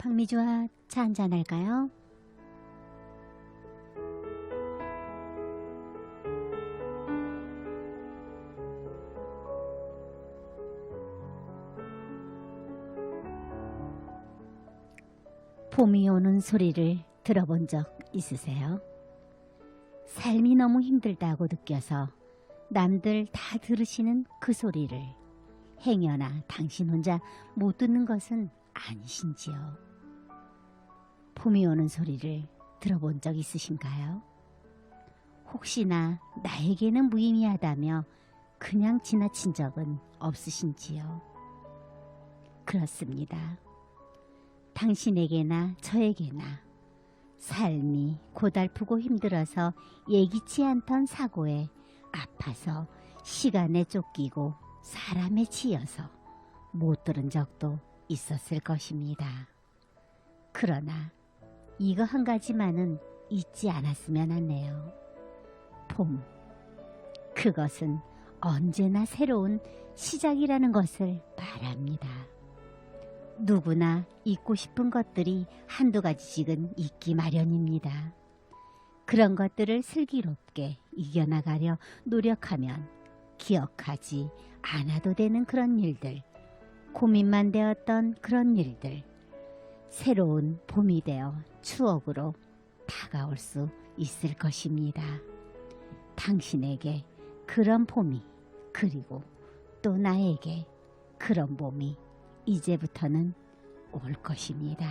박미주와 차 한잔 할까요? 봄이 오는 소리를 들어본 적 있으세요? 삶이 너무 힘들다고 느껴서 남들 다 들으시는 그 소리를 행여나 당신 혼자 못 듣는 것은 아니신지요? 봄이 오는 소리를 들어본 적 있으신가요? 혹시나 나에게는 무의미하다며 그냥 지나친 적은 없으신지요? 그렇습니다. 당신에게나 저에게나 삶이 고달프고 힘들어서 예기치 않던 사고에 아파서 시간에 쫓기고 사람에 치여서 못 들은 적도 있었을 것입니다. 그러나 이거 한 가지만은 잊지 않았으면 하네요. 봄, 그것은 언제나 새로운 시작이라는 것을 말합니다. 누구나 잊고 싶은 것들이 한두 가지씩은 있기 마련입니다. 그런 것들을 슬기롭게 이겨나가려 노력하면 기억하지 않아도 되는 그런 일들, 고민만 되었던 그런 일들, 새로운 봄이 되어 추억으로 다가올 수 있을 것입니다. 당신에게 그런 봄이, 그리고 또 나에게 그런 봄이 이제부터는 올 것입니다.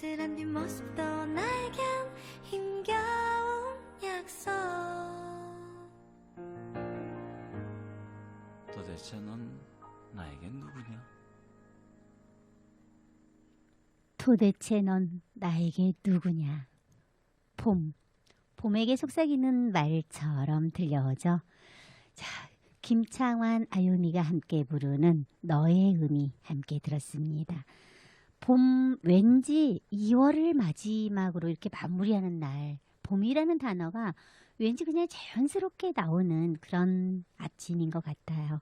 쓸쓸한 뒷모습도 나에겐 힘겨운 약속. 도대체 넌 나에게 누구냐? 도대체 넌 나에게 누구냐? 봄. 봄에게 속삭이는 말처럼 들려오죠. 자, 김창완, 아유미가 함께 부르는 너의 의미 함께 들었습니다. 봄, 왠지 2월을 마지막으로 이렇게 마무리하는 날, 봄이라는 단어가 왠지 그냥 자연스럽게 나오는 그런 아침인 것 같아요.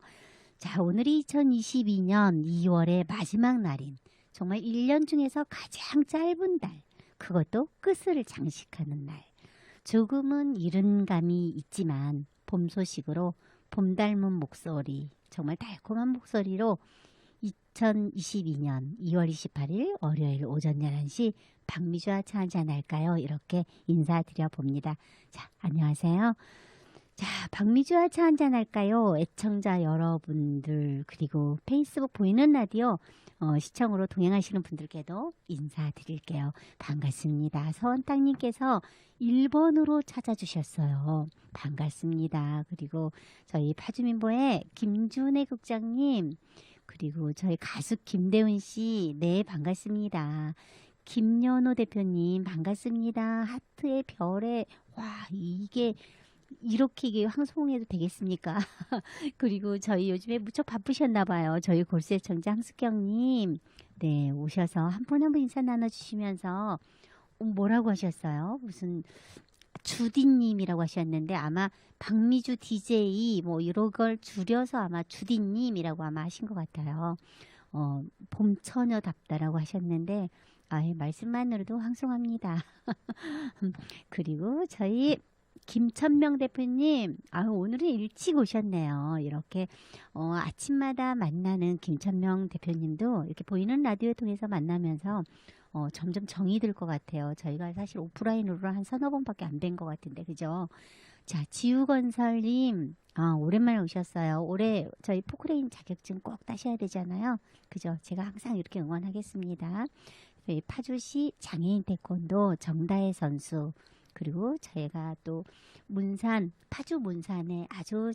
자, 오늘이 2022년 2월의 마지막 날인 정말 1년 중에서 가장 짧은 달, 그것도 끝을 장식하는 날. 조금은 이른 감이 있지만 봄 소식으로 봄 닮은 목소리, 정말 달콤한 목소리로 2022년 2월 28일 월요일 오전 11시 박미주와 차 한잔 할까요? 이렇게 인사드려 봅니다. 자, 안녕하세요. 자, 박미주와 차 한잔 할까요? 애청자 여러분들, 그리고 페이스북 보이는 라디오 시청으로 동행하시는 분들께도 인사드릴게요. 반갑습니다. 서원땅님께서 1번으로 찾아주셨어요. 반갑습니다. 그리고 저희 파주민보의 김준혜 국장님, 그리고 저희 가수 김대훈 씨, 네, 반갑습니다. 김연호 대표님, 반갑습니다. 하트의 별에, 와, 이게 황송해도 되겠습니까? 그리고 저희 요즘에 무척 바쁘셨나 봐요. 저희 골수애청자 황숙경님, 네, 오셔서 한 분 한 분 인사 나눠주시면서 뭐라고 하셨어요? 무슨 주디님이라고 하셨는데 아마 박미주 DJ 뭐 이런 걸 줄여서 아마 주디님이라고 아마 하신 것 같아요. 봄처녀답다라고 하셨는데 말씀만으로도 황송합니다. 그리고 저희 김천명 대표님, 오늘은 일찍 오셨네요. 이렇게 아침마다 만나는 김천명 대표님도 이렇게 보이는 라디오 통해서 만나면서 점점 정이 들 것 같아요. 저희가 사실 오프라인으로 한 서너 번밖에 안 된 것 같은데, 그죠? 자, 지우건설님, 오랜만에 오셨어요. 올해 저희 포크레인 자격증 꼭 따셔야 되잖아요. 그죠? 제가 항상 이렇게 응원하겠습니다. 저희 파주시 장애인 태권도 정다혜 선수, 그리고 저희가 또 파주 문산에 아주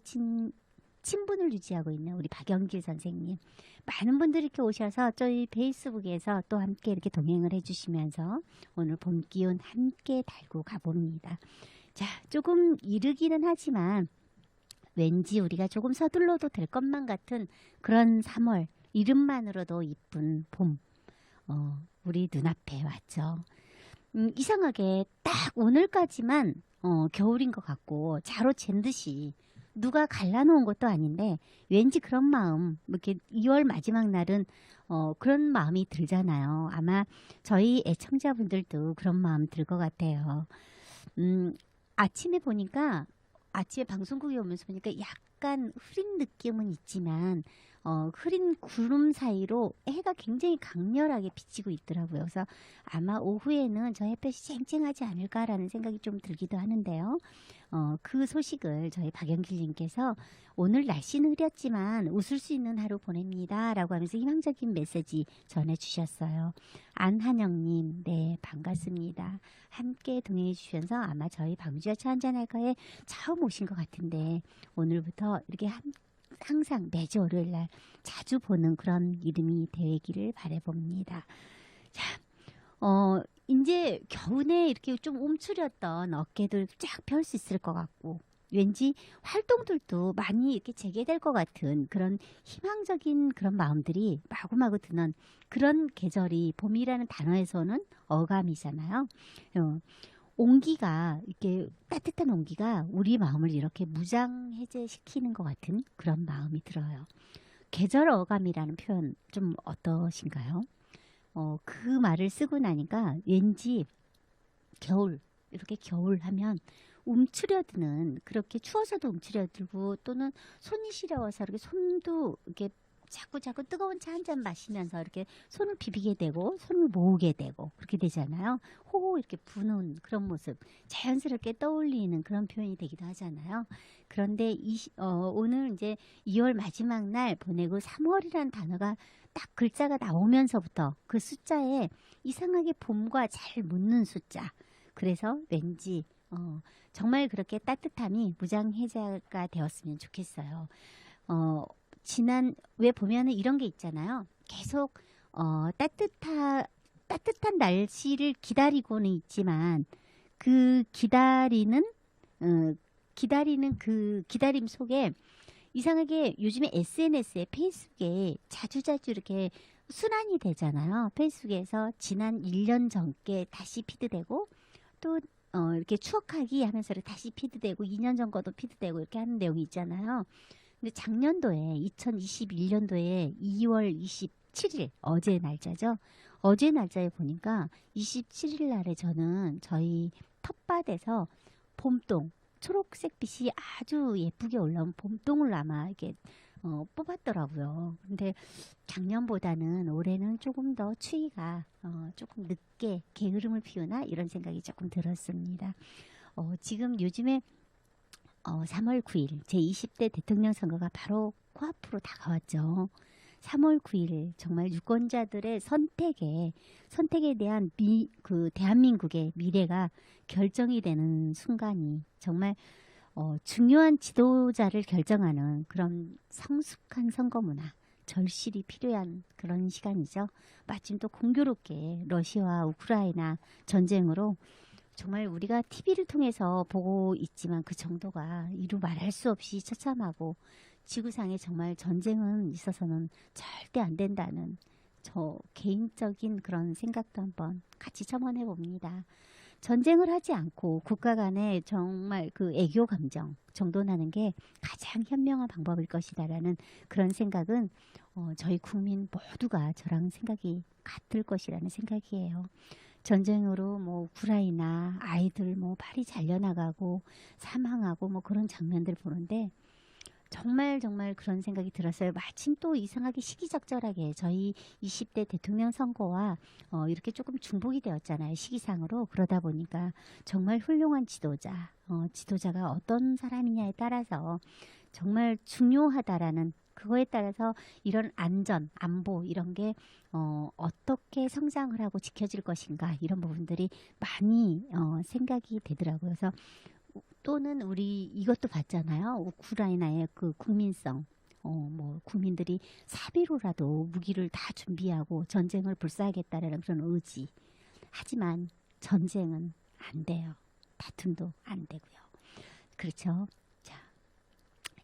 친분을 유지하고 있는 우리 박영길 선생님, 많은 분들이 이렇게 오셔서 저희 페이스북에서 또 함께 이렇게 동행을 해주시면서 오늘 봄 기운 함께 달고 가봅니다. 자, 조금 이르기는 하지만 왠지 우리가 조금 서둘러도 될 것만 같은 그런 3월, 이름만으로도 이쁜 봄, 우리 눈앞에 왔죠. 이상하게 딱 오늘까지만 겨울인 것 같고 자로 잰 듯이 누가 갈라놓은 것도 아닌데 왠지 그런 마음, 이렇게 2월 마지막 날은 그런 마음이 들잖아요. 아마 저희 애청자분들도 그런 마음 들 것 같아요. 아침에 보니까 아침에 방송국에 오면서 보니까 약간 흐린 느낌은 있지만 흐린 구름 사이로 해가 굉장히 강렬하게 비치고 있더라고요. 그래서 아마 오후에는 저 햇볕이 쨍쨍하지 않을까라는 생각이 좀 들기도 하는데요. 그 소식을 저희 박영길님께서 오늘 날씨는 흐렸지만 웃을 수 있는 하루 보냅니다 라고 하면서 희망적인 메시지 전해주셨어요. 안한영님, 네, 반갑습니다. 함께 동행해 주셔서 아마 저희 방주와 차 한잔할까에 처음 오신 것 같은데 오늘부터 이렇게 항상 매주 월요일날 자주 보는 그런 이름이 되기를 바라봅니다. 자, 이제 겨우내 이렇게 좀 움츠렸던 어깨들 쫙 펼 수 있을 것 같고 왠지 활동들도 많이 이렇게 재개될 것 같은 그런 희망적인 그런 마음들이 마구마구 드는 그런 계절이 봄이라는 단어에서는 어감이잖아요. 온기가 이렇게 따뜻한 온기가 우리 마음을 이렇게 무장해제시키는 것 같은 그런 마음이 들어요. 계절 어감이라는 표현 좀 어떠신가요? 그 말을 쓰고 나니까 왠지 겨울, 이렇게 겨울 하면 움츠려드는, 그렇게 추워서도 움츠려들고 또는 손이 시려워서 이렇게 손도 이렇게 자꾸 뜨거운 차 한 잔 마시면서 이렇게 손을 비비게 되고 손을 모으게 되고 그렇게 되잖아요. 호호 이렇게 부는 그런 모습 자연스럽게 떠올리는 그런 표현이 되기도 하잖아요. 그런데 오늘 이제 2월 마지막 날 보내고 3월이라는 단어가 딱 글자가 나오면서부터 그 숫자에 이상하게 봄과 잘 묻는 숫자. 그래서 왠지 정말 그렇게 따뜻함이 무장해제가 되었으면 좋겠어요. 왜 보면은 이런 게 있잖아요. 계속 따뜻한 날씨를 기다리고는 있지만 그 기다리는 그 기다림 속에 이상하게 요즘에 SNS에 페이스북에 자주자주 이렇게 순환이 되잖아요. 페이스북에서 지난 1년 전께 다시 피드되고 또 이렇게 추억하기 하면서 다시 피드되고 2년 전 거도 피드되고 이렇게 하는 내용이 있잖아요. 근데 작년도에 2021년도에 2월 27일 어제 날짜죠. 어제 날짜에 보니까 27일 날에 저는 저희 텃밭에서 봄동 초록색빛이 아주 예쁘게 올라온 봄동을 아마 이렇게 뽑았더라고요. 근데 작년보다는 올해는 조금 더 추위가 조금 늦게 게으름을 피우나 이런 생각이 조금 들었습니다. 지금 요즘에 3월 9일 제20대 대통령 선거가 바로 코앞으로 다가왔죠. 3월 9일 정말 유권자들의 선택에 대한 대한민국의 미래가 결정이 되는 순간이 정말 중요한 지도자를 결정하는 그런 성숙한 선거 문화, 절실히 필요한 그런 시간이죠. 마침 또 공교롭게 러시아와 우크라이나 전쟁으로 정말 우리가 TV를 통해서 보고 있지만 그 정도가 이루 말할 수 없이 처참하고 지구상에 정말 전쟁은 있어서는 절대 안 된다는 저 개인적인 그런 생각도 한번 같이 첨언해 봅니다. 전쟁을 하지 않고 국가 간에 정말 그 애교 감정 정돈하는 게 가장 현명한 방법일 것이다라는 그런 생각은 저희 국민 모두가 저랑 생각이 같을 것이라는 생각이에요. 전쟁으로 뭐 우크라이나 아이들 뭐 팔이 잘려나가고 사망하고 뭐 그런 장면들 보는데 정말 그런 생각이 들었어요. 마침 또 이상하게 시기적절하게 저희 20대 대통령 선거와 이렇게 조금 중복이 되었잖아요. 시기상으로. 그러다 보니까 정말 훌륭한 지도자가 어떤 사람이냐에 따라서 정말 중요하다라는 그거에 따라서 이런 안전, 안보 이런 게 어떻게 성장을 하고 지켜질 것인가 이런 부분들이 많이 생각이 되더라고요. 그래서 또는 우리 이것도 봤잖아요. 우크라이나의 그 국민성. 뭐 국민들이 사비로라도 무기를 다 준비하고 전쟁을 불사하겠다라는 그런 의지. 하지만 전쟁은 안 돼요. 다툼도 안 되고요. 그렇죠. 자,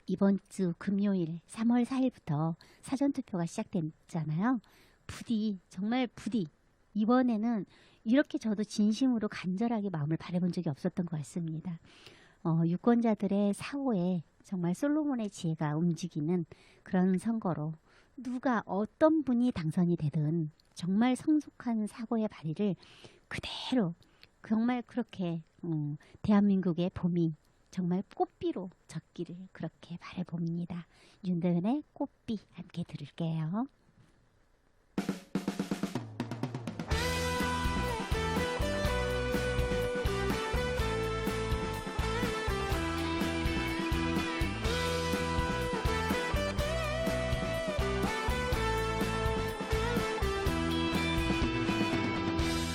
이번 주 금요일 3월 4일부터 사전투표가 시작됐잖아요. 정말 부디 이번에는 이렇게 저도 진심으로 간절하게 마음을 바라본 적이 없었던 것 같습니다. 유권자들의 사고에 정말 솔로몬의 지혜가 움직이는 그런 선거로 누가 어떤 분이 당선이 되든 정말 성숙한 사고의 발휘를 그대로 정말 그렇게 대한민국의 봄이 정말 꽃비로 졌기를 그렇게 바라봅니다. 윤도현의 꽃비 함께 들을게요.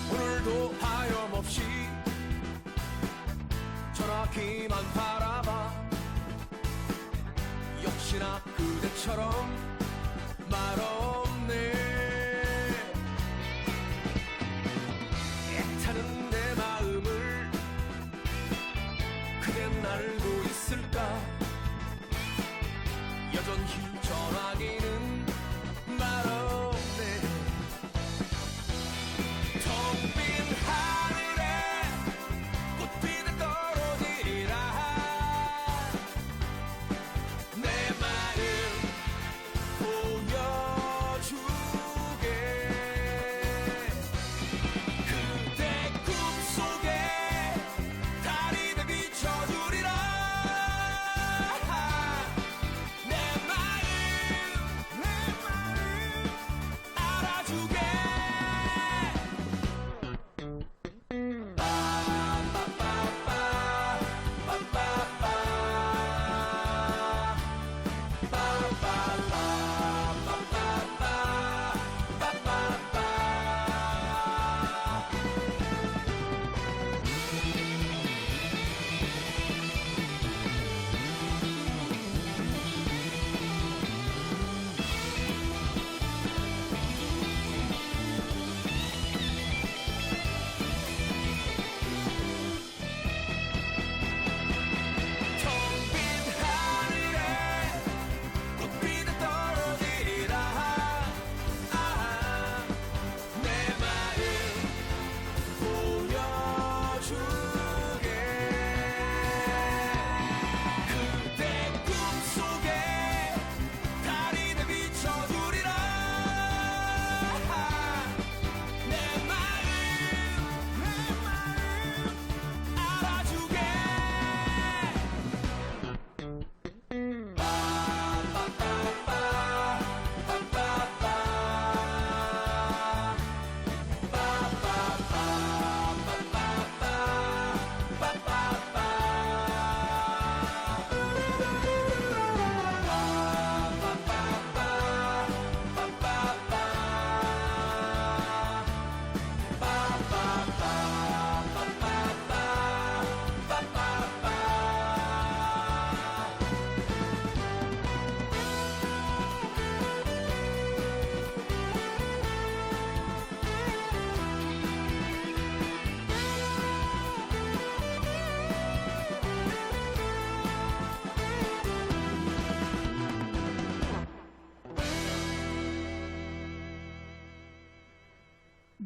오늘도 하염없이 전화기만 바라봐 역시나 그대처럼 말없네 애타는 내 마음을 그댄 알고 있을까 여전히 전화기는 말없네 텅 빈 하늘에 꽃비는 떨어지리라 내 마음 보여주게 그대 꿈속에 달이 돼 비춰주리라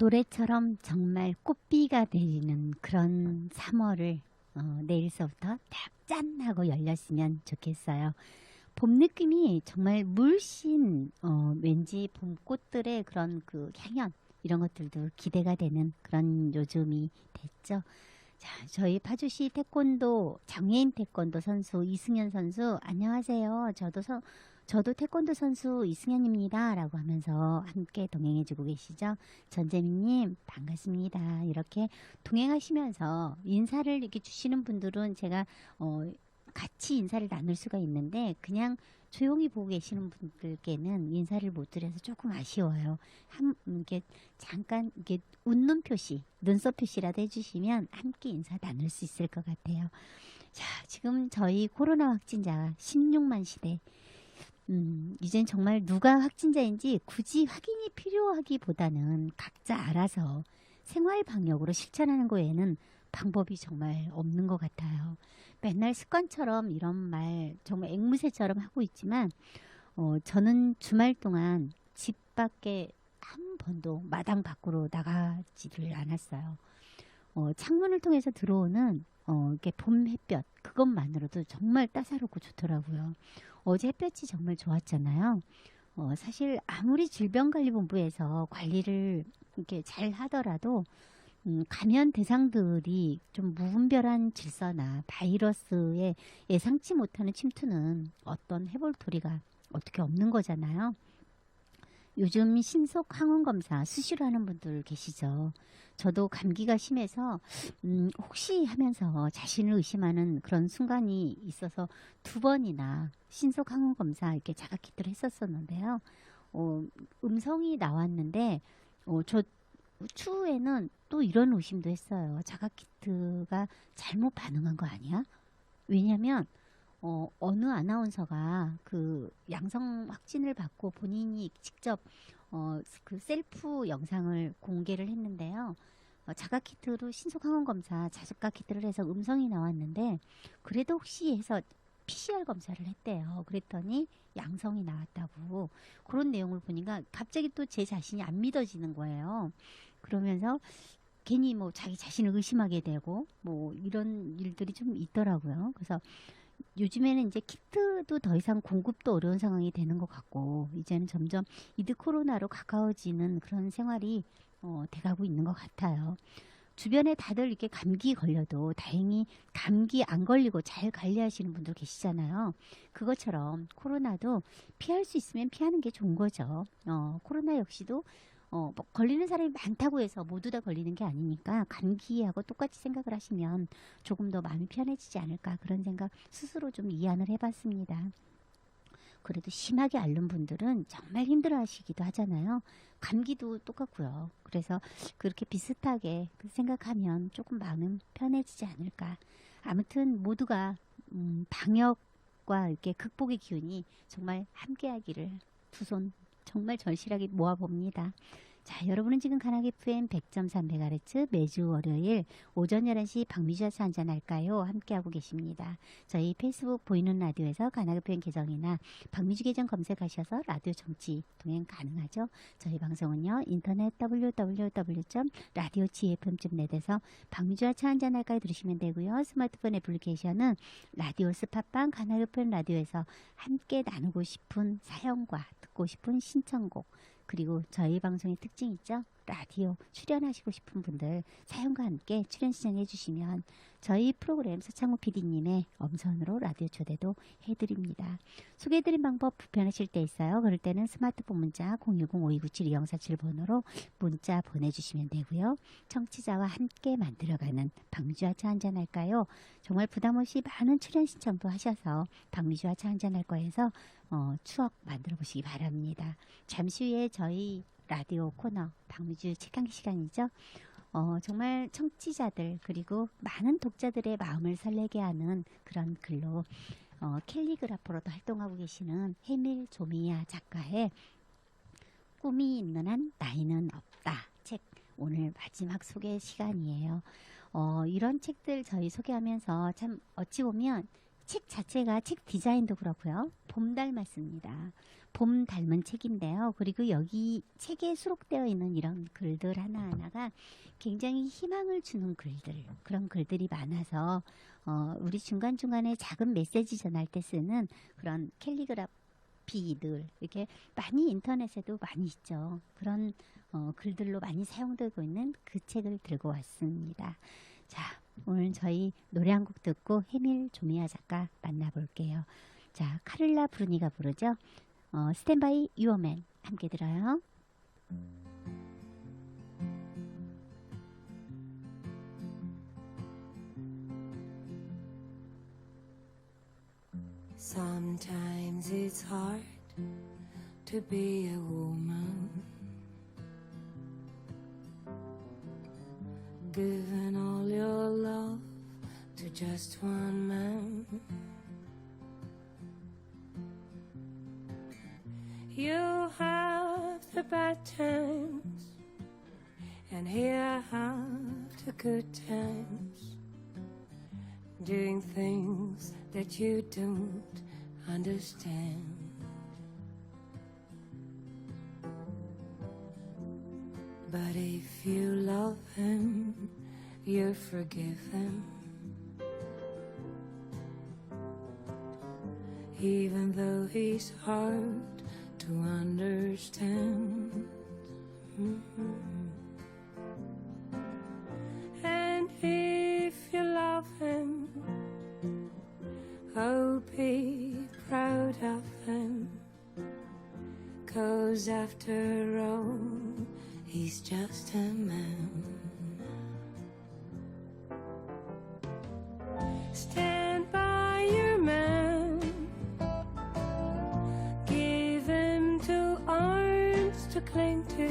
노래처럼 정말 꽃비가 내리는 그런 3월을 내일서부터 딱 짠 하고 열렸으면 좋겠어요. 봄 느낌이 정말 물씬 왠지 봄꽃들의 그런 그 향연 이런 것들도 기대가 되는 그런 요즘이 됐죠. 자, 저희 파주시 태권도 장애인 태권도 선수 이승현 선수 안녕하세요. 저도 태권도 선수 이승현입니다. 라고 하면서 함께 동행해주고 계시죠. 전재민님 반갑습니다. 이렇게 동행하시면서 인사를 이렇게 주시는 분들은 제가 같이 인사를 나눌 수가 있는데 그냥 조용히 보고 계시는 분들께는 인사를 못 드려서 조금 아쉬워요. 이게 잠깐 이게 웃는 표시, 눈썹 표시라도 해주시면 함께 인사 나눌 수 있을 것 같아요. 자, 지금 저희 코로나 확진자 16만 시대. 이젠 정말 누가 확진자인지 굳이 확인이 필요하기보다는 각자 알아서 생활 방역으로 실천하는 거 외에는 방법이 정말 없는 것 같아요. 맨날 습관처럼 이런 말 정말 앵무새처럼 하고 있지만 저는 주말 동안 집 밖에 한 번도 마당 밖으로 나가지를 않았어요. 창문을 통해서 들어오는 이렇게 봄 햇볕 그것만으로도 정말 따사롭고 좋더라고요. 어제 햇볕이 정말 좋았잖아요. 사실 아무리 질병관리본부에서 관리를 이렇게 잘 하더라도 감염 대상들이 좀 무분별한 질서나 바이러스에 예상치 못하는 침투는 어떤 해볼 도리가 어떻게 없는 거잖아요. 요즘 신속 항원 검사 수시로 하는 분들 계시죠. 저도 감기가 심해서 혹시 하면서 자신을 의심하는 그런 순간이 있어서 2번이나 신속 항원 검사 이렇게 자가 키트를 했었었는데요. 음성이 나왔는데 저 추후에는 또 이런 의심도 했어요. 자가 키트가 잘못 반응한 거 아니야? 왜냐면 어느 아나운서가 그 양성 확진을 받고 본인이 직접 그 셀프 영상을 공개를 했는데요. 자가 키트로 신속 항원 검사 자가 키트를 해서 음성이 나왔는데 그래도 혹시 해서 PCR 검사를 했대요. 그랬더니 양성이 나왔다고 그런 내용을 보니까 갑자기 또 제 자신이 안 믿어지는 거예요. 그러면서 괜히 뭐 자기 자신을 의심하게 되고 뭐 이런 일들이 좀 있더라고요. 그래서 요즘에는 이제 키트도 더 이상 공급도 어려운 상황이 되는 것 같고 이제는 점점 이드 코로나로 가까워지는 그런 생활이 돼가고 있는 것 같아요. 주변에 다들 이렇게 감기 걸려도 다행히 감기 안 걸리고 잘 관리하시는 분들 계시잖아요. 그것처럼 코로나도 피할 수 있으면 피하는 게 좋은 거죠. 코로나 역시도 뭐 걸리는 사람이 많다고 해서 모두 다 걸리는 게 아니니까 감기하고 똑같이 생각을 하시면 조금 더 마음이 편해지지 않을까 그런 생각 스스로 좀 이안을 해봤습니다. 그래도 심하게 앓는 분들은 정말 힘들어 하시기도 하잖아요. 감기도 똑같고요. 그래서 그렇게 비슷하게 생각하면 조금 마음은 편해지지 않을까. 아무튼 모두가 방역과 이렇게 극복의 기운이 정말 함께하기를 두 손 정말 절실하게 모아봅니다. 자, 여러분은 지금 가나기 FM 100.3MHz 매주 월요일 오전 11시 박미주와서 한잔할까요? 함께하고 계십니다. 저희 페이스북 보이는 라디오에서 가나기 FM 계정이나 박미주 계정 검색하셔서 라디오 정치 동행 가능하죠. 저희 방송은요. 인터넷 www.radiogfm.net에서 박미주와 차 한잔할까요? 들으시면 되고요. 스마트폰 애플리케이션은 라디오 스팟빵 가나기 FM 라디오에서 함께 나누고 싶은 사연과 듣고 싶은 신청곡 그리고 저희 방송의 특징 있죠? 라디오 출연하시고 싶은 분들 사연과 함께 출연 신청해 주시면 저희 프로그램 서창호 PD님의 엄선으로 라디오 초대도 해드립니다. 소개해드린 방법 불편하실 때 있어요. 그럴 때는 스마트폰 문자 010-5297-2047번으로 문자 보내주시면 되고요. 청취자와 함께 만들어가는 박미주와 차 한잔할까요? 정말 부담없이 많은 출연 신청도 하셔서 박미주와 차 한잔할 거에서 추억 만들어 보시기 바랍니다. 잠시 후에 저희 라디오 코너 박미주 책강기 시간이죠. 정말 청취자들 그리고 많은 독자들의 마음을 설레게 하는 그런 글로 캘리그라퍼로도 활동하고 계시는 해밀 조미야 작가의 꿈이 있는 한 나이는 없다 책 오늘 마지막 소개 시간이에요. 이런 책들 저희 소개하면서 참 어찌 보면 책 자체가 책 디자인도 그렇고요. 봄 닮았습니다. 봄 닮은 책인데요. 그리고 여기 책에 수록되어 있는 이런 글들 하나하나가 굉장히 희망을 주는 글들, 그런 글들이 많아서 우리 중간중간에 작은 메시지 전할 때 쓰는 그런 캘리그라피들 이렇게 많이 인터넷에도 많이 있죠. 그런 글들로 많이 사용되고 있는 그 책을 들고 왔습니다. 자, 오늘 저희 노래 한 곡 듣고 해밀 조미아 작가 만나볼게요. 자, 카를라 브루니가 부르죠. 스탠바이 유어맨 함께 들어요. Sometimes it's hard to be a woman, giving all your love to just one man. You have the bad times, and here I have the good times, doing things that you don't understand. But if you love him, you forgive him, even though he's hard to understand. And if you love him, oh, be proud of him, 'cause after all, he's just a man. Stand by your man, give him two arms to cling to,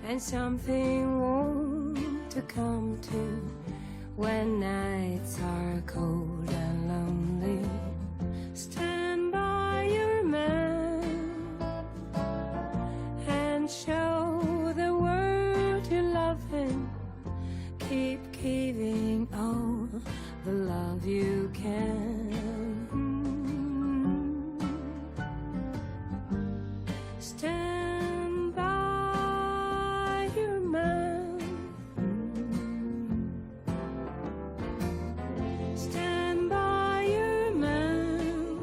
and something warm to come to when nights are cold and lonely. Stand by your man and show the world you love him. Keep giving all the love you can. Stand by your man. Stand by your man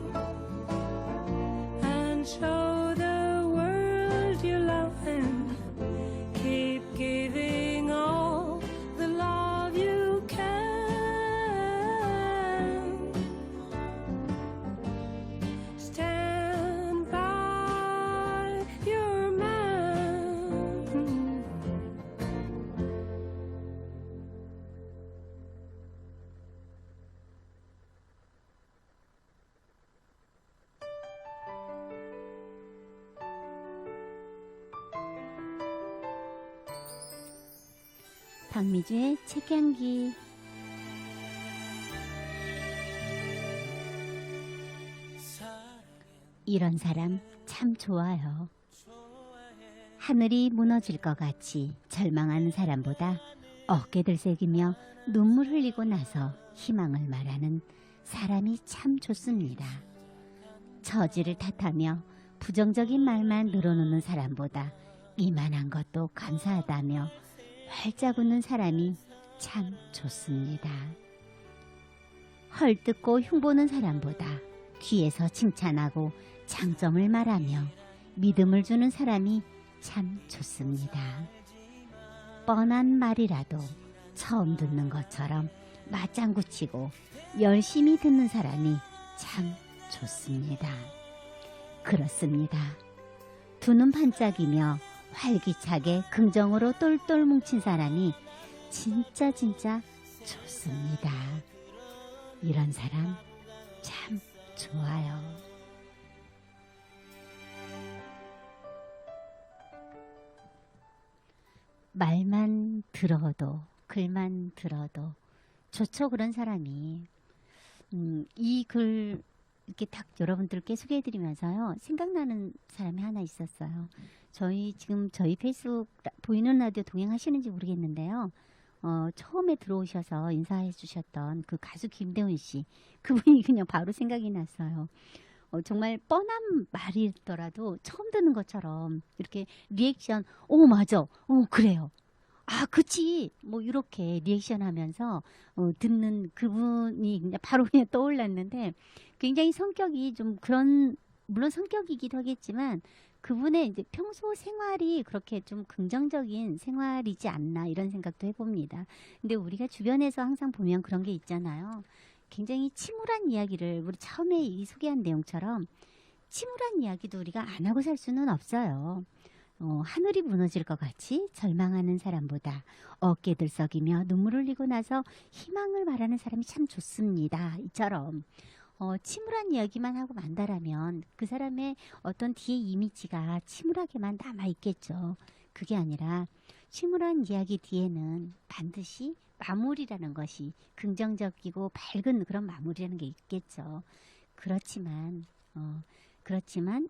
and show the world you love him. Keep giving all the love you can. Stand by your man. 박미주의 책향기. 이런 사람 참 좋아요. 하늘이 무너질 것 같이 절망하는 사람보다 어깨 들썩이며 눈물 흘리고 나서 희망을 말하는 사람이 참 좋습니다. 처지를 탓하며 부정적인 말만 늘어놓는 사람보다 이만한 것도 감사하다며 활짝 웃는 사람이 참 좋습니다. 헐뜯고 흉보는 사람보다 귀에서 칭찬하고 장점을 말하며 믿음을 주는 사람이 참 좋습니다. 뻔한 말이라도 처음 듣는 것처럼 맞장구 치고 열심히 듣는 사람이 참 좋습니다. 그렇습니다. 두 눈 반짝이며 활기차게 긍정으로 똘똘 뭉친 사람이 진짜 좋습니다. 이런 사람 참 좋아요. 말만 들어도 글만 들어도 좋죠. 그런 사람이 이 글 이렇게 딱 여러분들께 소개해드리면서요 생각나는 사람이 하나 있었어요. 지금 저희 페이스북 보이는 라디오 동행하시는지 모르겠는데요. 처음에 들어오셔서 인사해 주셨던 그 가수 김대훈 씨, 그분이 그냥 바로 생각이 났어요. 정말 뻔한 말이더라도 처음 듣는 것처럼 이렇게 리액션, 오, 맞아, 그래요. 아, 그치. 뭐, 이렇게 리액션 하면서, 듣는 그분이 그냥 바로 그냥 떠올랐는데, 굉장히 성격이 좀 그런, 물론 성격이기도 하겠지만, 그분의 이제 평소 생활이 그렇게 좀 긍정적인 생활이지 않나, 이런 생각도 해봅니다. 근데 우리가 주변에서 항상 보면 그런 게 있잖아요. 굉장히 침울한 이야기를, 우리 처음에 이 소개한 내용처럼, 침울한 이야기도 우리가 안 하고 살 수는 없어요. 하늘이 무너질 것 같이 절망하는 사람보다 어깨 들썩이며 눈물 흘리고 나서 희망을 말하는 사람이 참 좋습니다. 이처럼 침울한 이야기만 하고 만다라면 그 사람의 어떤 뒤에 이미지가 침울하게만 남아있겠죠. 그게 아니라 침울한 이야기 뒤에는 반드시 마무리라는 것이 긍정적이고 밝은 그런 마무리라는 게 있겠죠. 그렇지만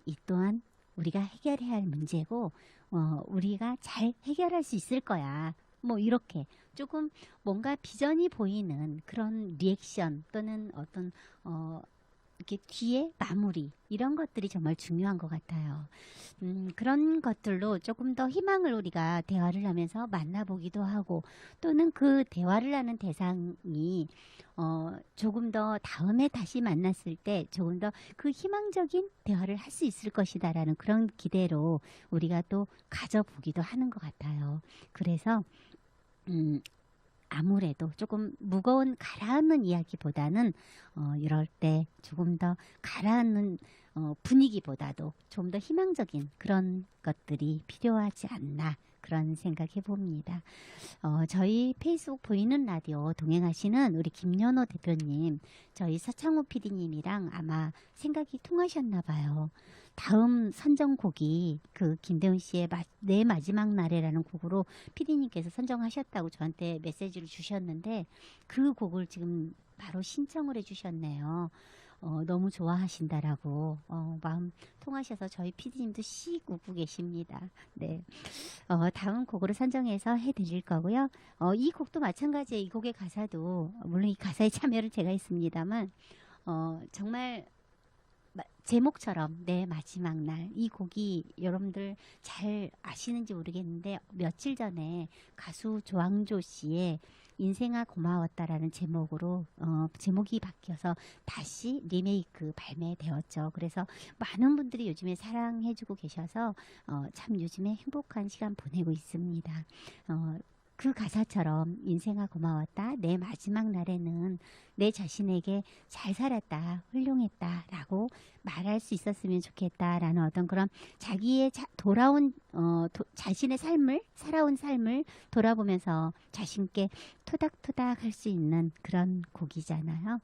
이 또한 우리가 해결해야 할 문제고 우리가 잘 해결할 수 있을 거야. 뭐 이렇게 조금 뭔가 비전이 보이는 그런 리액션 또는 어떤 이렇게 뒤에 마무리 이런 것들이 정말 중요한 것 같아요. 그런 것들로 조금 더 희망을 우리가 대화를 하면서 만나보기도 하고 또는 그 대화를 하는 대상이 조금 더 다음에 다시 만났을 때 조금 더 그 희망적인 대화를 할 수 있을 것이다라는 그런 기대로 우리가 또 가져보기도 하는 것 같아요. 그래서 아무래도 조금 무거운 가라앉는 이야기보다는 이럴 때 조금 더 가라앉는 분위기보다도 좀 더 희망적인 그런 것들이 필요하지 않나 그런 생각해 봅니다. 저희 페이스북 보이는 라디오 동행하시는 우리 김연호 대표님, 저희 서창호 PD님이랑 아마 생각이 통하셨나 봐요. 다음 선정곡이 그 김대훈 씨의 내 마지막 날에라는 곡으로 PD님께서 선정하셨다고 저한테 메시지를 주셨는데 그 곡을 지금 바로 신청을 해주셨네요. 너무 좋아하신다라고 마음 통하셔서 저희 PD님도 씩 웃고 계십니다. 네, 다음 곡으로 선정해서 해드릴 거고요. 이 곡도 마찬가지예요. 이 곡의 가사도 물론 이 가사에 참여를 제가 했습니다만 정말 제목처럼 내 마지막 날 이 곡이 여러분들 잘 아시는지 모르겠는데 며칠 전에 가수 조항조 씨의 인생아 고마웠다라는 제목으로 제목이 바뀌어서 다시 리메이크 발매되었죠. 그래서 많은 분들이 요즘에 사랑해주고 계셔서 참 요즘에 행복한 시간 보내고 있습니다. 그 가사처럼 인생아 고마웠다. 내 마지막 날에는 내 자신에게 잘 살았다. 훌륭했다. 라고 말할 수 있었으면 좋겠다라는 어떤 그런 자기의 돌아온 자신의 삶을 살아온 삶을 돌아보면서 자신께 토닥토닥 할 수 있는 그런 곡이잖아요.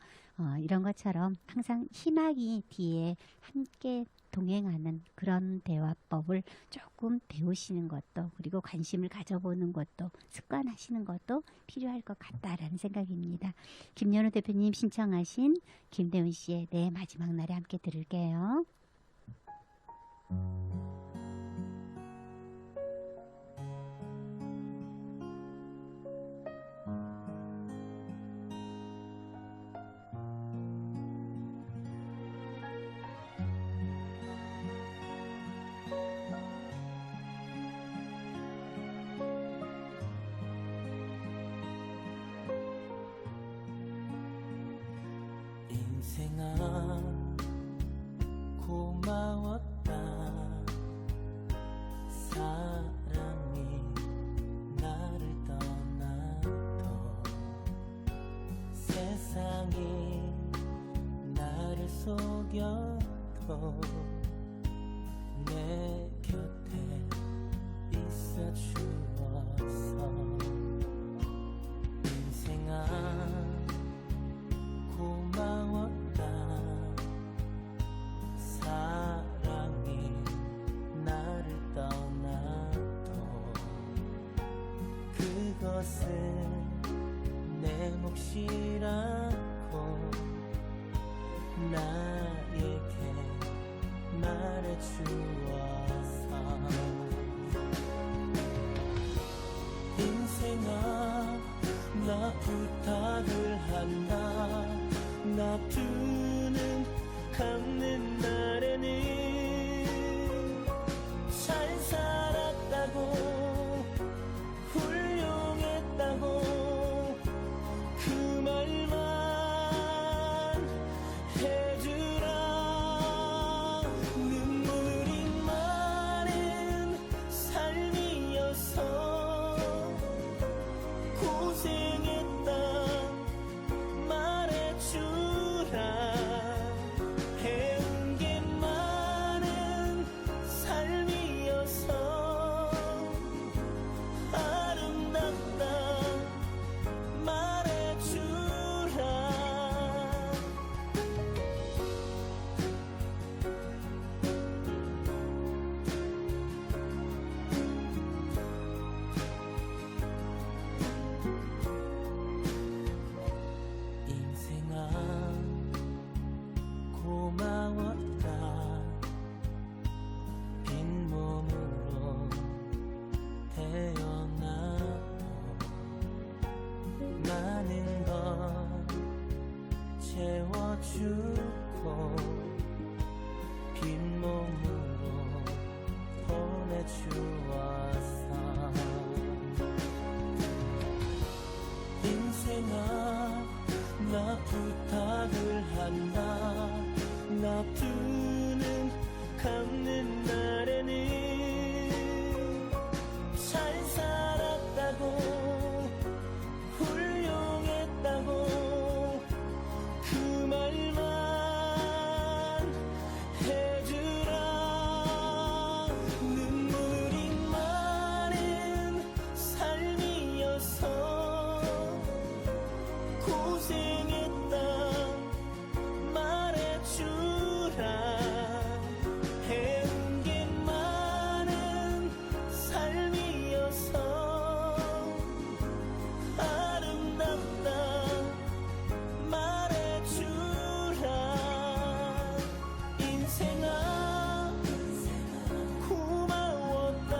이런 것처럼 항상 희망이 뒤에 함께 동행하는 그런 대화법을 조금 배우시는 것도 그리고 관심을 가져보는 것도 습관하시는 것도 필요할 것 같다라는 생각입니다. 김연우 대표님 신청하신 김대훈 씨의 내 마지막 날에 함께 들을게요. 인생아 고마웠다. 사랑이 나를 떠나도 세상이 나를 속여도 내 곁에 있어 주었어. 인생아 고마웠다. 사랑이 나를 떠나도 그것은 내 몫이라고 나에게 말해주었어. 인생아 나 부탁을 한다. 나 두는 감는 날 주고 빈 몸으로 보내주었어. 인생아 나 부탁을 한다. 나 두는 감는 날에는 잘 살았다고 훌륭했다고 그 말만 해주라. 눈물이 많은 삶이어서 고생했다 말해주라. 해운 게 많은 삶이어서 아름답다 말해주라. 인생아 고마웠다.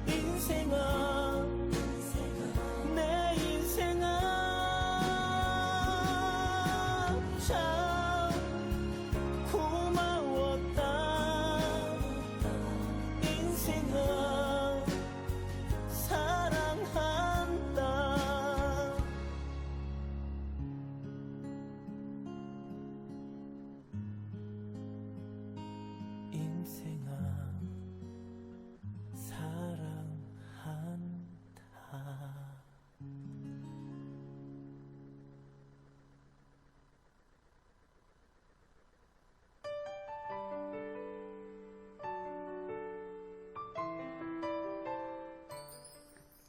인생아 내 인생아 참 고마웠다. 인생아 사랑한다. 인생아 사랑한다.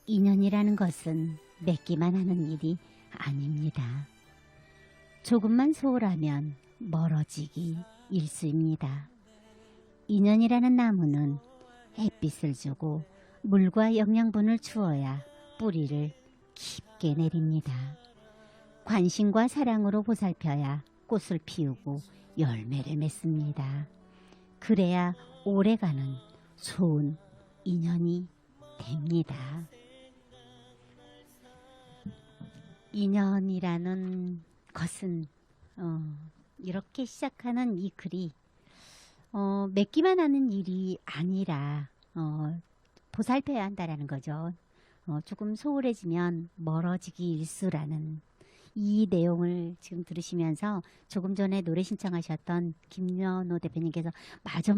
인연이라는 것은 맺기만 하는 일이 아닙니다. 조금만 소홀하면 멀어지기 일쑤입니다. 인연이라는 나무는 햇빛을 주고 물과 영양분을 주어야 뿌리를 깊게 내립니다. 관심과 사랑으로 보살펴야 꽃을 피우고 열매를 맺습니다. 그래야 오래가는 좋은 인연이 됩니다. 인연이라는 것은 이렇게 시작하는 이 글이 맺기만 하는 일이 아니라 보살펴야 한다라는 거죠. 조금 소홀해지면 멀어지기 일쑤라는 이 내용을 지금 들으시면서 조금 전에 노래 신청하셨던 김연호 대표님께서 맞아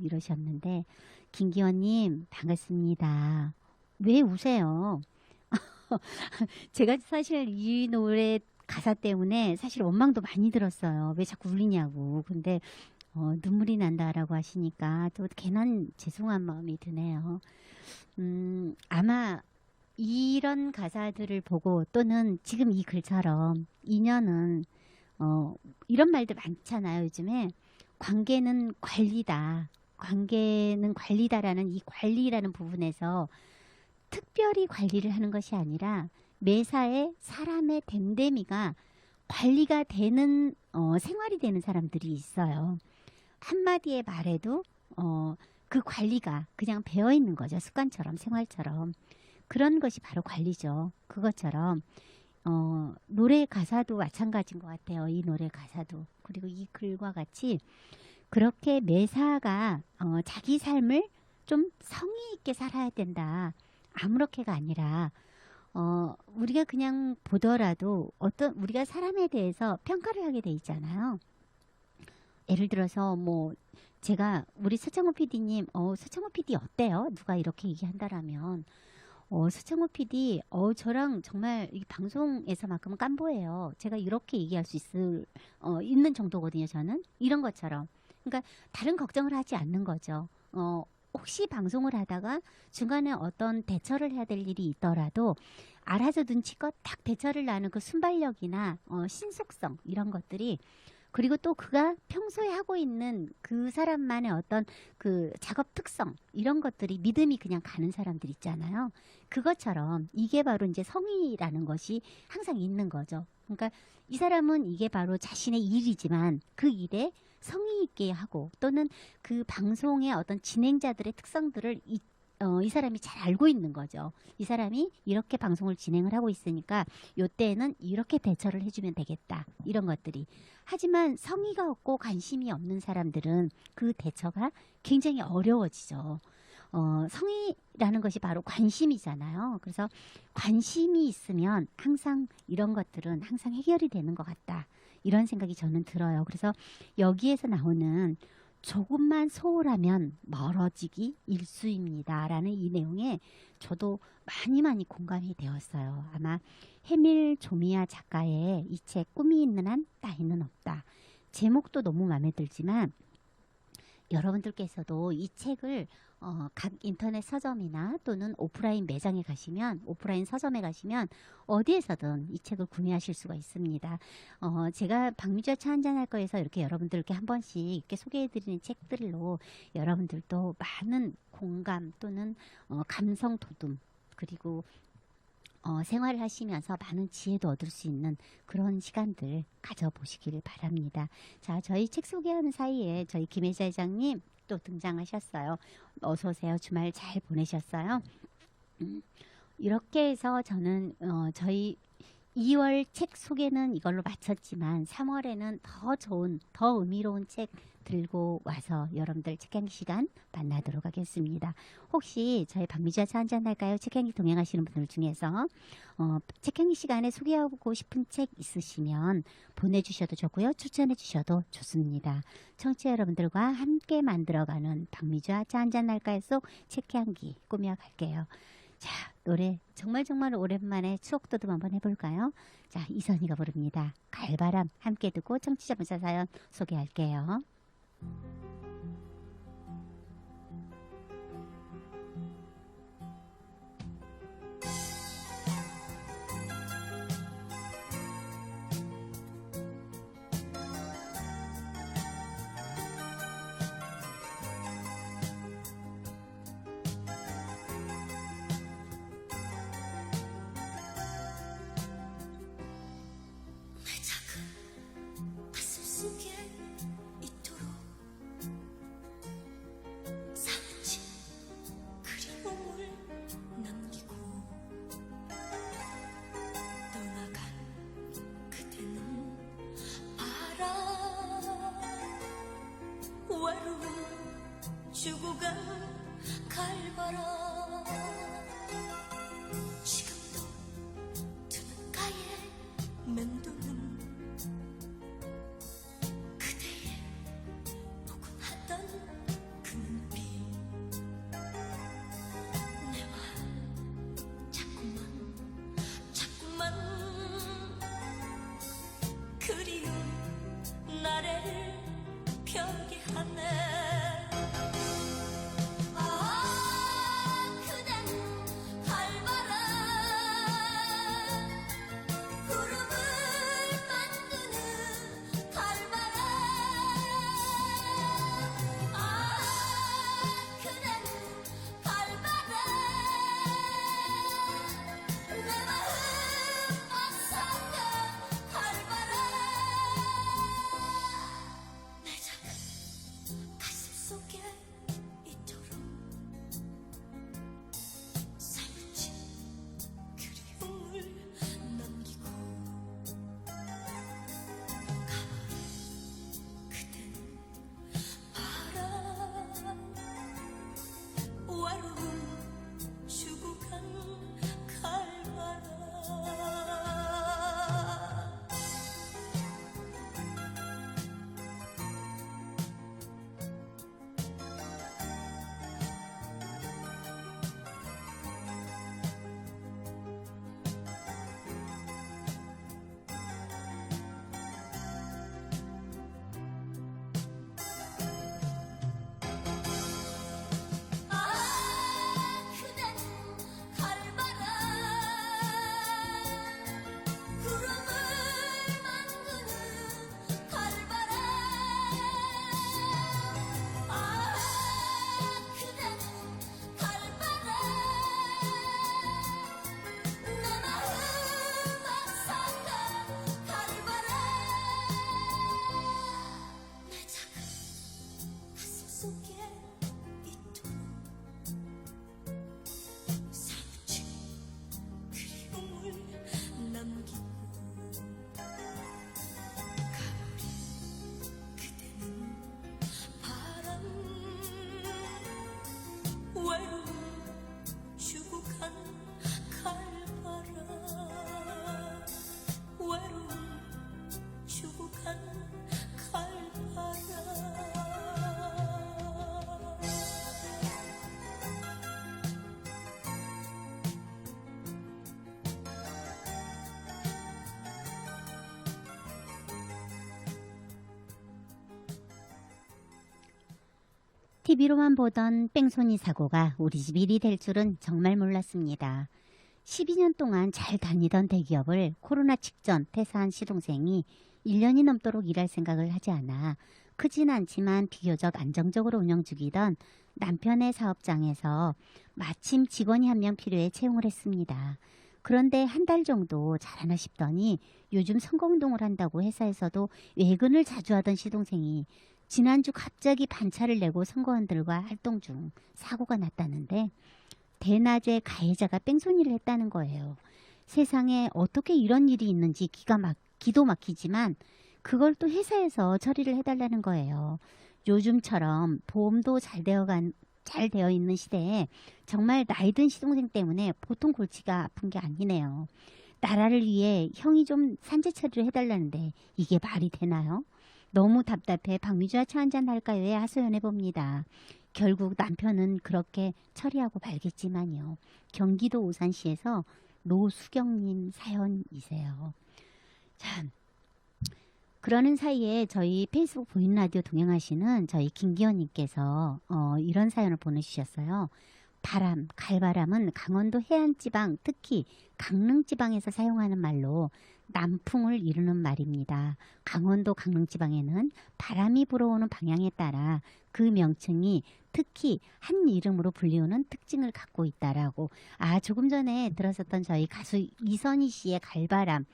이러셨는데, 김기원님 반갑습니다. 왜 우세요? 제가 사실 이 노래 가사 때문에 사실 원망도 많이 들었어요. 왜 자꾸 울리냐고. 근데 눈물이 난다라고 하시니까 또 괜한 죄송한 마음이 드네요. 아마 이런 가사들을 보고 또는 지금 이 글처럼 인연은 이런 말들 많잖아요. 요즘에 관계는 관리다. 관계는 관리다라는 이 관리라는 부분에서 특별히 관리를 하는 것이 아니라 매사에 사람의 됨됨이가 관리가 되는 생활이 되는 사람들이 있어요. 한마디에 말해도 그 관리가 그냥 배어 있는 거죠. 습관처럼, 생활처럼. 그런 것이 바로 관리죠. 그것처럼 노래 가사도 마찬가지인 것 같아요. 이 노래 가사도. 그리고 이 글과 같이 그렇게 매사가 자기 삶을 좀 성의 있게 살아야 된다. 아무렇게가 아니라 우리가 그냥 보더라도 우리가 사람에 대해서 평가를 하게 돼 있잖아요. 예를 들어서 뭐 제가 우리 서창호 PD님 서창호 PD 어때요? 누가 이렇게 얘기한다라면 서창호 PD 저랑 정말 이 방송에서만큼은 깜보예요. 제가 이렇게 얘기할 수 있는 정도거든요. 저는 이런 것처럼. 그러니까 다른 걱정을 하지 않는 거죠. 혹시 방송을 하다가 중간에 어떤 대처를 해야 될 일이 있더라도 알아서 눈치껏 딱 대처를 하는 그 순발력이나 신속성 이런 것들이, 그리고 또 그가 평소에 하고 있는 그 사람만의 어떤 그 작업 특성 이런 것들이 믿음이 그냥 가는 사람들 있잖아요. 그것처럼 이게 바로 이제 성의라는 것이 항상 있는 거죠. 그러니까 이 사람은 이게 바로 자신의 일이지만 그 일에 성의 있게 하고 또는 그 방송의 어떤 진행자들의 특성들을 이 사람이 잘 알고 있는 거죠. 이 사람이 이렇게 방송을 진행을 하고 있으니까 요때는 이렇게 대처를 해주면 되겠다. 이런 것들이. 하지만 성의가 없고 관심이 없는 사람들은 그 대처가 굉장히 어려워지죠. 성의라는 것이 바로 관심이잖아요. 그래서 관심이 있으면 항상 이런 것들은 항상 해결이 되는 것 같다. 이런 생각이 저는 들어요. 그래서 여기에서 나오는 조금만 소홀하면 멀어지기 일쑤입니다. 라는 이 내용에 저도 많이 공감이 되었어요. 아마 해밀 조미아 작가의 이 책 꿈이 있는 한 따위는 없다. 제목도 너무 마음에 들지만 여러분들께서도 이 책을 각 인터넷 서점이나 또는 오프라인 매장에 가시면, 오프라인 서점에 가시면 어디에서든 이 책을 구매하실 수가 있습니다. 제가 박미주와 차 한잔할 거에서 이렇게 여러분들께 한 번씩 이렇게 소개해드리는 책들로 여러분들도 많은 공감 또는 감성 돋움, 그리고 생활을 하시면서 많은 지혜도 얻을 수 있는 그런 시간들 가져보시길 바랍니다. 자, 저희 책 소개하는 사이에 저희 김혜자 회장님 또 등장하셨어요. 어서 오세요. 주말 잘 보내셨어요? 이렇게 해서 저는 저희 2월 책 소개는 이걸로 마쳤지만 3월에는 더 좋은, 더 의미로운 책 들고 와서 여러분들 책향기 시간 만나도록 하겠습니다. 혹시 저희 박미주와 차 한잔 할까요? 책향기 동행하시는 분들 중에서 책향기 시간에 소개하고 싶은 책 있으시면 보내주셔도 좋고요. 추천해 주셔도 좋습니다. 청취자 여러분들과 함께 만들어가는 박미주와 차 한잔 할까요? 속 책향기 꾸며갈게요. 자, 노래 정말 오랜만에 추억 도듬 한번 해볼까요? 자, 이선희가 부릅니다. 갈바람 함께 듣고 청취자 문자 사연 소개할게요. 가슴속에 이토록 사무친 그리움을 남기고 떠나간 그대는 알아. 외로움 주고 간 갈바람 지금도 두 눈가에 맴도는 그 눈빛 내와 자꾸만 그리운 나를 경계하네. 그댄 활발한 구름을 TV로만 보던 뺑소니 사고가 우리 집 일이 될 줄은 정말 몰랐습니다. 12년 동안 잘 다니던 대기업을 코로나 직전 퇴사한 시동생이 1년이 넘도록 일할 생각을 하지 않아 크진 않지만 비교적 안정적으로 운영 중이던 남편의 사업장에서 마침 직원이 한 명 필요해 채용을 했습니다. 그런데 한 달 정도 잘하나 싶더니 요즘 선거운동을 한다고 회사에서도 외근을 자주 하던 시동생이 지난주 갑자기 반차를 내고 선거원들과 활동 중 사고가 났다는데 대낮에 가해자가 뺑소니를 했다는 거예요. 세상에 어떻게 이런 일이 있는지 기도 막히지만 그걸 또 회사에서 처리를 해달라는 거예요. 요즘처럼 보험도 잘 되어 있는 시대에 정말 나이 든 시동생 때문에 보통 골치가 아픈 게 아니네요. 나라를 위해 형이 좀 산재 처리를 해달라는데 이게 말이 되나요? 너무 답답해 박미주와 차 한잔 할까요에 하소연해 봅니다. 결국 남편은 그렇게 처리하고 말겠지만요. 경기도 오산시에서 노수경님 사연이세요. 참. 그러는 사이에 저희 페이스북 보이는 라디오 동행하시는 저희 김기현님께서 이런 사연을 보내주셨어요. 갈바람은 강원도 해안지방, 특히 강릉지방에서 사용하는 말로 남풍을 이루는 말입니다. 강원도 강릉지방에는 바람이 불어오는 방향에 따라 그 명칭이 특히 한 이름으로 불리우는 특징을 갖고 있다라고. 조금 전에 들었었던 저희 가수 이선희 씨의 갈바람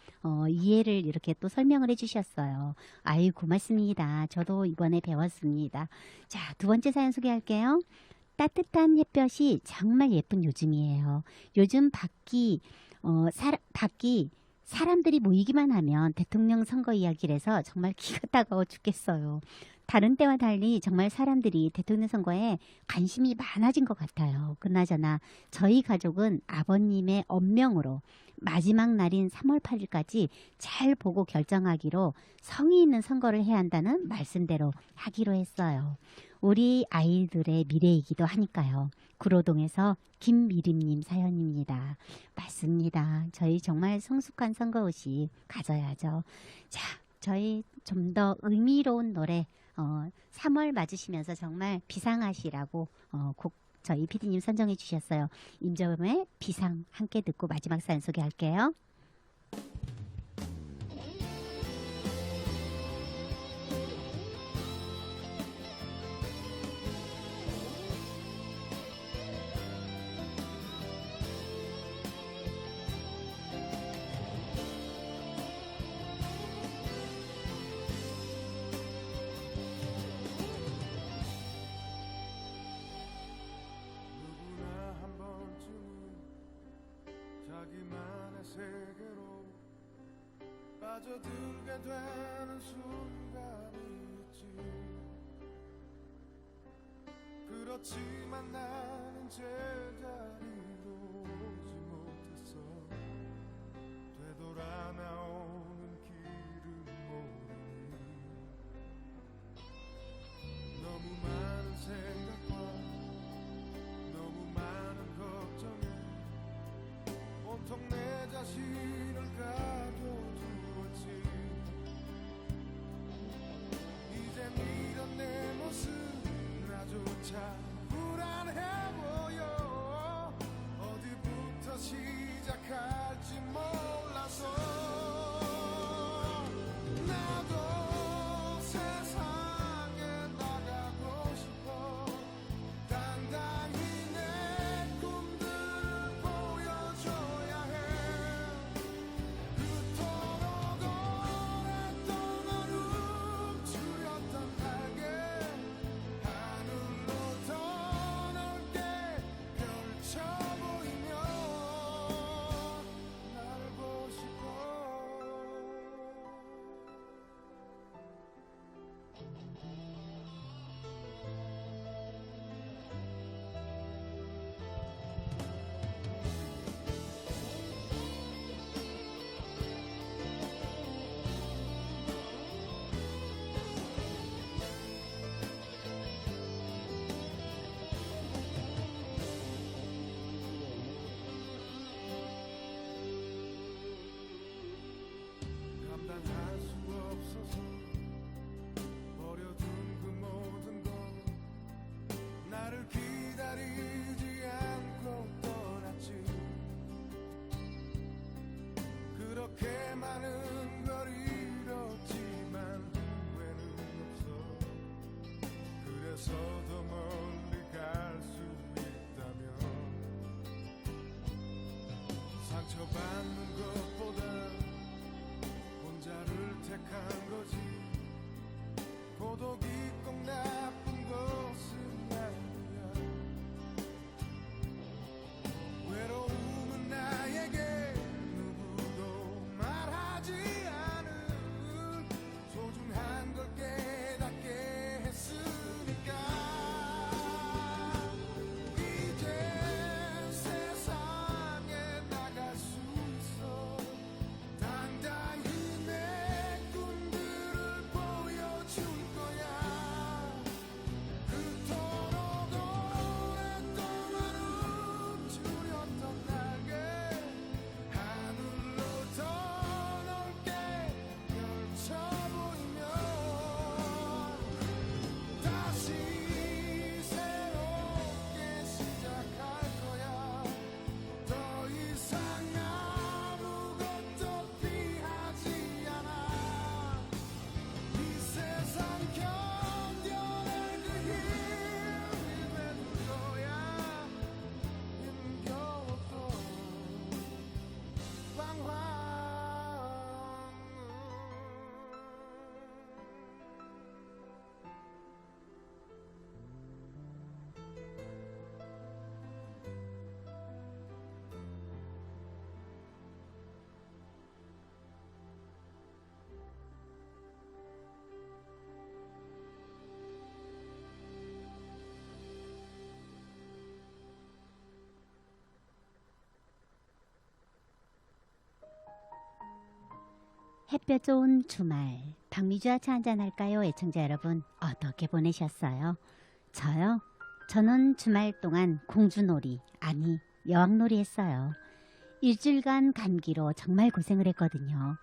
이해를 이렇게 또 설명을 해주셨어요. 아유 고맙습니다. 저도 이번에 배웠습니다. 자, 두 번째 사연 소개할게요. 따뜻한 햇볕이 정말 예쁜 요즘이에요. 요즘 밖이 사람들이 모이기만 하면 대통령 선거 이야기를 해서 정말 기가 따가워 죽겠어요. 다른 때와 달리 정말 사람들이 대통령 선거에 관심이 많아진 것 같아요. 그나저나 저희 가족은 아버님의 엄명으로 마지막 날인 3월 8일까지 잘 보고 결정하기로 성의 있는 선거를 해야 한다는 말씀대로 하기로 했어요. 우리 아이들의 미래이기도 하니까요. 구로동에서 김미림님 사연입니다. 맞습니다. 저희 정말 성숙한 선거의식 가져야죠. 자, 저희 좀 더 의미로운 노래 3월 맞으시면서 정말 비상하시라고 곡 저희 PD님 선정해 주셨어요. 임정음의 비상 함께 듣고 마지막 사연 소개할게요. 누구나 한 번쯤은 자기만의 세계로 빠져들게 되는 순간이 있지. 그렇지만 나는 제자리로 오지 못했어. 되돌아 나오는 길은 모르니 너무 많은 생각과 너무 많은 걱정에 온통 내 자신을 가둬두었지. 이젠 이런 내 모습 나조차 불안해 보여. 어디부터 시작할지 몰라서 상처받는 것보다 혼자를 택한 거지. 고독이 꼭 나쁜 것은 아니야. 외로움은 나에게 누구도 말하지 않은 소중한 걸 깨닫게 했으니까. 이제 세상에 나갈 수 있어. 당당히 내 꿈들을 보여줄 거야. 그토록 오랫동안 움츠렸던 날개 하늘로 더 넓게 펼쳐보이면 다시 새롭게 시작할 거야. 더 이상 아무것도 피하지 않아. 이 세상 견뎌낼 그 힘이 되는 거야. 힘겨워도 방황. 햇볕 좋은 주말 박미주와 차 한잔 할까요? 애청자 여러분 어떻게 보내셨어요? 저요? 저는 주말 동안 공주놀이 아니 여왕놀이 했어요. 일주일간 감기로 정말 고생을 했거든요.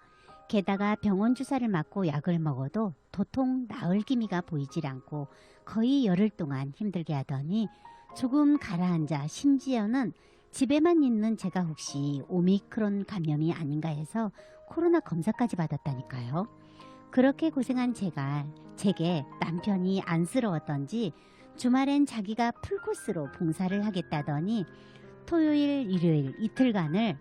게다가 병원 주사를 맞고 약을 먹어도 도통 나을 기미가 보이질 않고 거의 열흘 동안 힘들게 하더니 조금 가라앉아 심지어는 집에만 있는 제가 혹시 오미크론 감염이 아닌가 해서 코로나 검사까지 받았다니까요. 그렇게 고생한 제게 남편이 안쓰러웠던지 주말엔 자기가 풀코스로 봉사를 하겠다더니 토요일, 일요일 이틀간을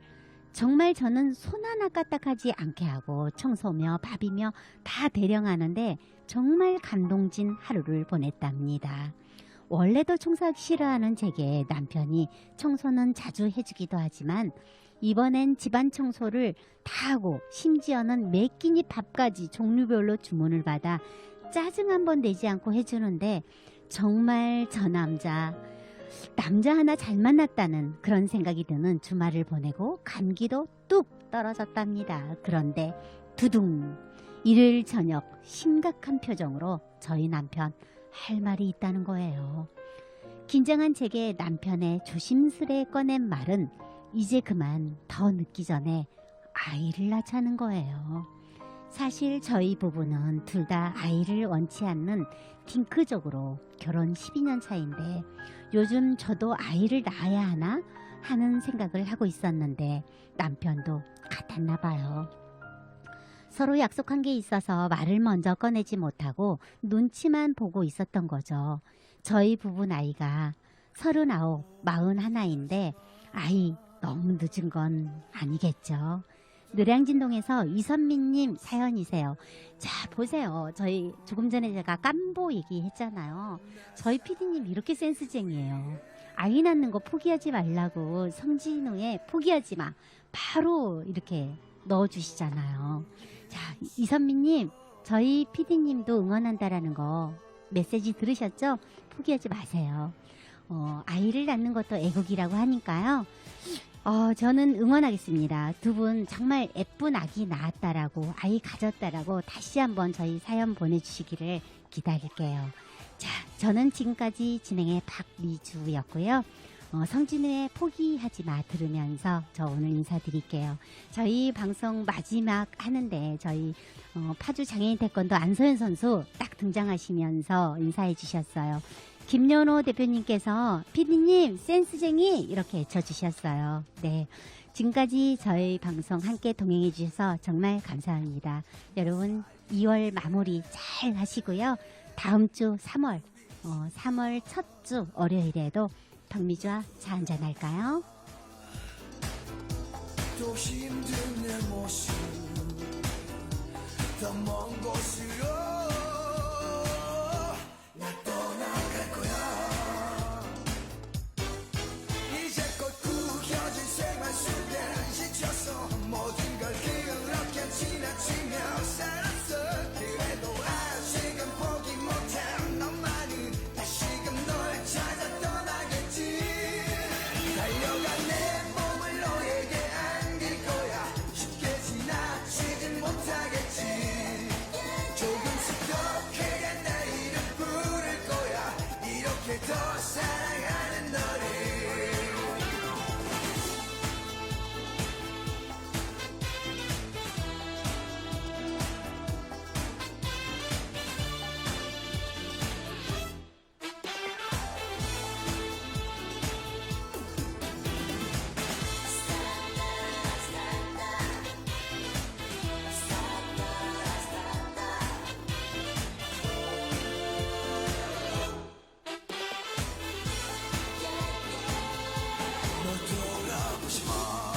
정말 저는 손 하나 까딱하지 않게 하고 청소며 밥이며 다 대령하는데 정말 감동진 하루를 보냈답니다. 원래도 청소하기 싫어하는 제게 남편이 청소는 자주 해주기도 하지만 이번엔 집안 청소를 다 하고 심지어는 매 끼니 밥까지 종류별로 주문을 받아 짜증 한 번 내지 않고 해주는데 정말 저 남자 하나 잘 만났다는 그런 생각이 드는 주말을 보내고 감기도 뚝 떨어졌답니다. 그런데 두둥 일요일 저녁 심각한 표정으로 저희 남편 할 말이 있다는 거예요. 긴장한 제게 남편의 조심스레 꺼낸 말은 이제 그만 더 늦기 전에 아이를 낳자는 거예요. 사실 저희 부부는 둘 다 아이를 원치 않는 딩크족으로 결혼 12년 차인데 요즘 저도 아이를 낳아야 하나 하는 생각을 하고 있었는데 남편도 같았나 봐요. 서로 약속한 게 있어서 말을 먼저 꺼내지 못하고 눈치만 보고 있었던 거죠. 저희 부부 나이가 39, 41인데 아이 너무 늦은 건 아니겠죠. 노량진동에서 이선민님 사연이세요. 자 보세요. 저희 조금 전에 제가 깜보 얘기했잖아요. 저희 PD님 이렇게 센스쟁이에요. 아이 낳는 거 포기하지 말라고 성진우의 포기하지 마 바로 이렇게 넣어주시잖아요. 자 이선민님 저희 PD님도 응원한다라는 거 메시지 들으셨죠? 포기하지 마세요. 아이를 낳는 것도 애국이라고 하니까요. 저는 응원하겠습니다. 두 분 정말 예쁜 아기 낳았다라고 아이 가졌다라고 다시 한번 저희 사연 보내주시기를 기다릴게요. 자, 저는 지금까지 진행의 박미주였고요. 성진우의 포기하지 마 들으면서 저 오늘 인사드릴게요. 저희 방송 마지막 하는데 저희 파주 장애인 태권도 안소연 선수 딱 등장하시면서 인사해 주셨어요. 김연호 대표님께서 PD님 센스쟁이 이렇게 외쳐주셨어요. 네, 지금까지 저희 방송 함께 동행해 주셔서 정말 감사합니다. 여러분 2월 마무리 잘 하시고요. 다음 주 3월 첫 주 월요일에도 박미주와 차 한잔 할까요? 또 힘든 내 모습 더 먼 곳으로 나 떠나갈 거야 이제 곧 구겨진 생활 속에 지쳐서 모든 걸 그렇게 지나치며 살았어 그래도 아직은 포기 못해 너만은 다시금 널 찾아 떠나겠지 달려간 내 몸을 너에게 안길 거야 쉽게 지나치진 못하겠지 조금씩 더 크게 내 이름 부를 거야 이렇게 더 사랑하는 너를 널 돌아보지 마.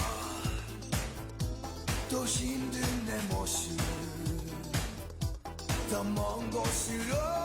또 힘든 내 모습 더 먼 곳으로